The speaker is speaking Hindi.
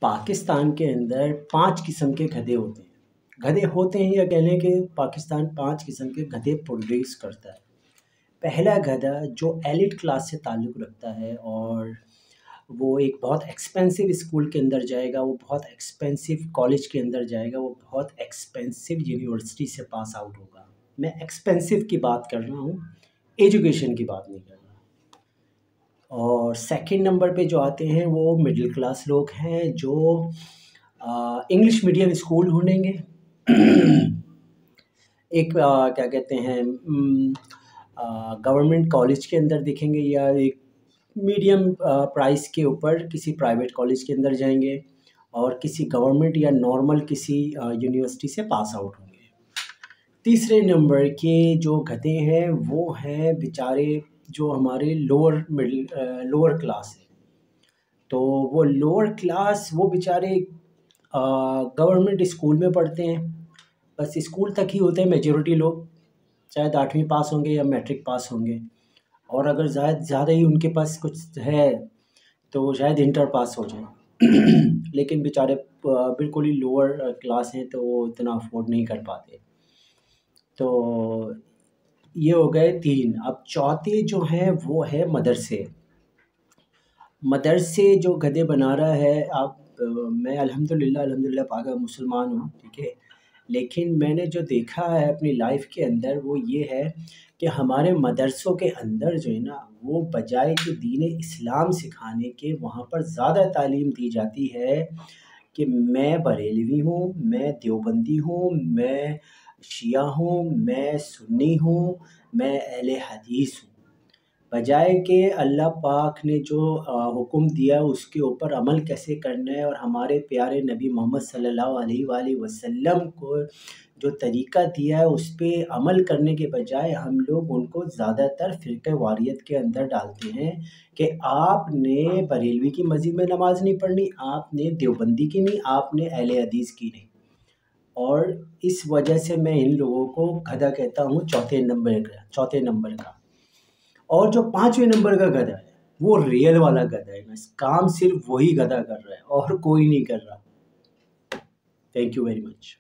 पाकिस्तान के अंदर 5 किस्म के गधे होते हैं। गधे होते हैं या कह लें कि पाकिस्तान 5 किस्म के गधे प्रोड्यूस करता है। पहला गधा जो एलिट क्लास से ताल्लुक़ रखता है और वो एक बहुत एक्सपेंसिव स्कूल के अंदर जाएगा, वो बहुत एक्सपेंसिव कॉलेज के अंदर जाएगा, वो बहुत एक्सपेंसिव यूनिवर्सिटी से पास आउट होगा। मैं एक्सपेंसिव की बात कर रहा हूँ, एजुकेशन की बात नहीं कर रहा। और सेकंड नंबर पे जो आते हैं वो मिडिल क्लास लोग हैं जो इंग्लिश मीडियम स्कूल ढूंढेंगे। एक क्या कहते हैं गवर्नमेंट कॉलेज के अंदर दिखेंगे या एक मीडियम प्राइस के ऊपर किसी प्राइवेट कॉलेज के अंदर जाएंगे और किसी गवर्नमेंट या नॉर्मल किसी यूनिवर्सिटी से पास आउट होंगे। तीसरे नंबर के जो गधे हैं वो हैं बेचारे जो हमारे लोअर क्लास है। तो वो लोअर क्लास वो बेचारे गवर्नमेंट स्कूल में पढ़ते हैं, बस स्कूल तक ही होते हैं मेजॉरिटी लोग, शायद 8वीं पास होंगे या मैट्रिक पास होंगे, और अगर ज़्यादा ही उनके पास कुछ है तो शायद इंटर पास हो जाए। लेकिन बेचारे बिल्कुल ही लोअर क्लास हैं तो वो इतना अफोर्ड नहीं कर पाते। तो ये हो गए 3। अब चौथे जो हैं वो है मदरसे। मदरसे जो गधे बना रहा है आप मैं अल्हम्दुलिल्लाह पाक मुसलमान हूँ, ठीक है, लेकिन मैंने जो देखा है अपनी लाइफ के अंदर वो ये है कि हमारे मदरसों के अंदर जो है ना वो बजाय कि दीन इस्लाम सिखाने के वहाँ पर ज़्यादा तालीम दी जाती है कि मैं बरेलवी हूँ, मैं देवबंदी हूँ, मैं शिया हूँ, मैं सुन्नी हूँ, मैं अहले हदीस हूँ। बजाय कि अल्लाह पाक ने जो हुक्म दिया उसके ऊपर अमल कैसे करना है और हमारे प्यारे नबी मोहम्मद सल्लल्लाहु अलैहि वसल्लम को जो तरीक़ा दिया है उस पे अमल करने के बजाय हम लोग उनको ज़्यादातर फ़िरक़े वारियत के अंदर डालते हैं कि आपने बरेलवी की मस्जिद में नमाज़ नहीं पढ़नी, आपने देवबंदी की नहीं, आपने अहले हदीस की नहीं। और इस वजह से मैं इन लोगों को गधा कहता हूँ चौथे नंबर का। और जो 5वें नंबर का गधा है वो रियल वाला गधा है, बस काम सिर्फ वही गधा कर रहा है और कोई नहीं कर रहा। Thank you very much.